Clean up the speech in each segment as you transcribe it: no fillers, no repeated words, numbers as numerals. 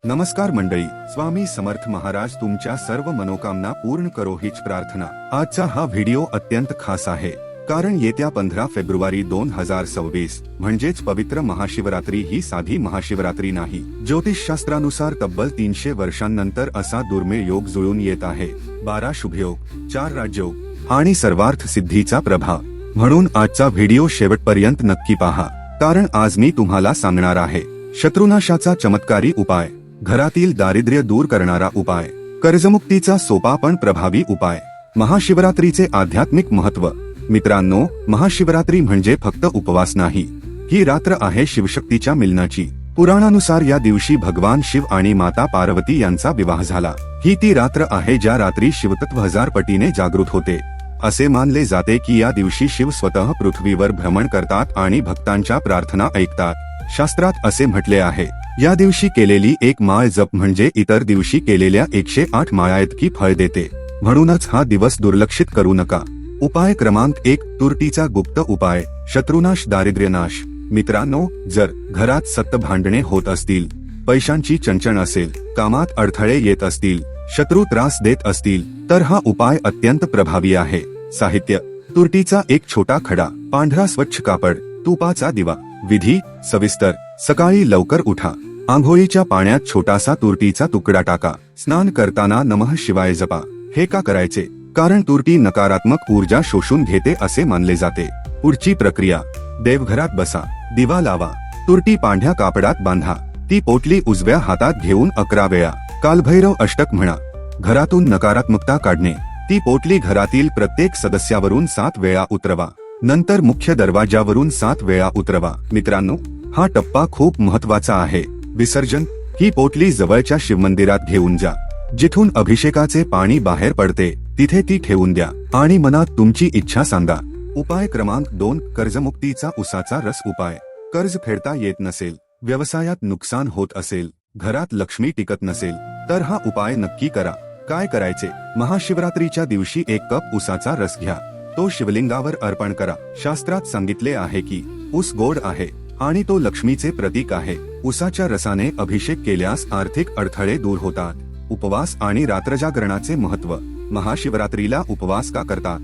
नमस्कार मंडळी, स्वामी समर्थ महाराज तुमच्या सर्व मनोकामना पूर्ण करो हीच प्रार्थना। आजचा हा व्हिडिओ अत्यंत खास आहे, कारण येत्या 15 फेब्रुवारी 2026 म्हणजेच पवित्र महाशिवरात्री ही साधी महाशिवरात्री नाही। ज्योतिषशास्त्रानुसार तब्बल 300 वर्षांनंतर असा दुर्मिळ योग जुळून येत आहे। 12 शुभयोग, 4 राजयोग आणि सर्वार्थ सिद्धीचा प्रभाव। म्हणून आजचा व्हिडिओ शेवटपर्यंत नक्की पहा, कारण आज मी तुम्हाला सांगणार आहे शत्रुनाशाचा चमत्कारी उपाय, घरातील दारिद्र्य दूर करणारा उपाय, कर्जमुक्तीचा सोपा पण प्रभावी उपाय, महाशिवरात्रीचे आध्यात्मिक महत्त्व। मित्रांनो, महाशिवरात्री म्हणजे फक्त उपवास नाही, ही रात्र आहे शिवशक्तीच्या मिलनाची। पुराणानुसार या दिवशी भगवान शिव आणि माता पार्वती यांचा विवाह झाला। ही ती रात्र आहे ज्या रात्री शिवतत्व 1000 पटीने जागृत होते। असे मानले जाते की या दिवशी शिव स्वतः पृथ्वीवर भ्रमण करतात आणि भक्तांच्या प्रार्थना ऐकतात। शास्त्रात असे म्हटले आहे, या दिवशी केलेली एक माळ जप म्हणजे इतर दिवशी केलेल्या 108 माळाइतकी फळ देते। म्हणूनच हा दिवस दुर्लक्षित करू नका। उपाय क्रमांक 1, तुरटीचा गुप्त उपाय, शत्रुनाश दारिद्र्यनाश। मित्रांनो, जर घरात सतत भांडणे होत असतील, पैशांची चणचण असेल, कामात अडथळे येत असतील, शत्रू त्रास देत असतील, तर हा उपाय अत्यंत प्रभावी आहे। साहित्य: तुरटीचा एक छोटा खडा, पांढरा स्वच्छ कापड, तुपाचा दिवा। विधी: सविस्तर, सकाळी लवकर उठा, आंघोळीच्या पाण्यात छोटासा तुरटीचा तुकडा टाका, स्नान करताना नमः शिवाय जपा। हे का करायचे? कारण तुरटी नकारात्मक ऊर्जा शोषून घेते असे मानले जाते। पुढची प्रक्रिया: देवघरात बसा, दिवा लावा, तुरटी पांढऱ्या कापडात बांधा, ती पोटली उजव्या हातात घेऊन 11 वेळा कालभैरव अष्टक म्हणा। घरातून नकारात्मकता काढणे, ती पोटली घरातील प्रत्येक सदस्यावरून 7 वेळा उतरवा, नंतर मुख्य दरवाजावरून 7 वेळा उतरवा। मित्रांनो, हा टप्पा खूप महत्वाचा आहे। विसर्जन: ही पोटली जवळच्या शिवमंदिरात घेऊन जा, जिथून अभिषेकाचे पाणी बाहेर पडते तिथे ती ठेवून द्या आणि मनात तुमची इच्छा सांगा। उपाय क्रमांक 2, कर्जमुक्तीचा उसाचा रस उपाय। कर्ज फेडता येत नसेल, व्यवसायात नुकसान होत असेल, घरात लक्ष्मी टिकत नसेल, तर हा उपाय नक्की करा। काय करायचे? महाशिवरात्रीच्या दिवशी 1 कप उसाचा रस घ्या, तो शिवलिंगावर अर्पण करा। शास्त्रात सांगितले आहे की ऊस गोड आहे आणि तो लक्ष्मीचे प्रतीक आहे। उसाच्या रसाने अभिषेक केल्यास आर्थिक अडथळे दूर होतात। उपवास आणि रात्रजागरणाचे महत्त्व: महाशिवरात्रीला उपवास का करतात?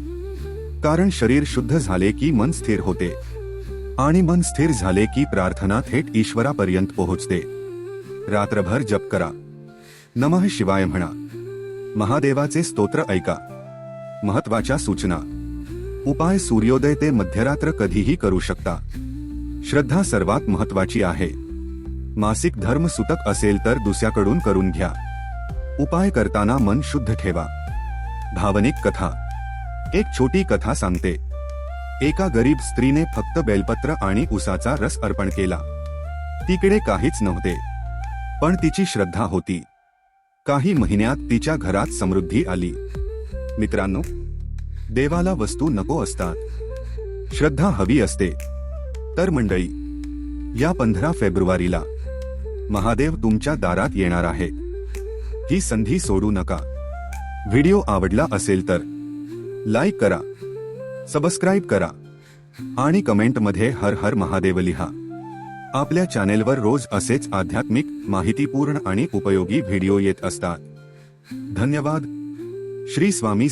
कारण शरीर शुद्ध झाले की मन स्थिर होते आणि मन स्थिर झाले की प्रार्थना थेट ईश्वरापर्यंत पोहोचते। रात्रभर जप करा, नमः शिवाय म्हणा, महादेवाचे स्तोत्र ऐका। महत्वाच्या सूचना: उपाय सूर्योदय ते मध्यरात्र कधीही करू शकता। श्रद्धा सर्वात महत्वाची आहे। मासिक धर्म सुतक असेल तर दुसऱ्याकडून करून घ्या। उपाय करताना मन शुद्ध ठेवा। भावनिक कथा: एक छोटी कथा सांगते। एका गरीब स्त्रीने फक्त बेलपत्र आणि उसाचा रस अर्पण केला। तिकडे काहीच नव्हते, पण तिची श्रद्धा होती। काही महिन्यात तिच्या घरात समृद्धी आली। मित्रांनो, देवाला वस्तू नको असतात, श्रद्धा हवी असते। तर मंडळी, या 15 फेब्रुवारीला महादेव तुमच्या दारात येणार आहे। ही संधी सोडू नका। व्हिडिओ आवडला असेल तर लाईक करा, सबस्क्राईब करा आणि कमेंटमध्ये हर हर महादेव लिहा। आपल्या चॅनेलवर रोज असेच आध्यात्मिक, माहितीपूर्ण आणि उपयोगी व्हिडिओ येत असतात। धन्यवाद। श्री स्वामी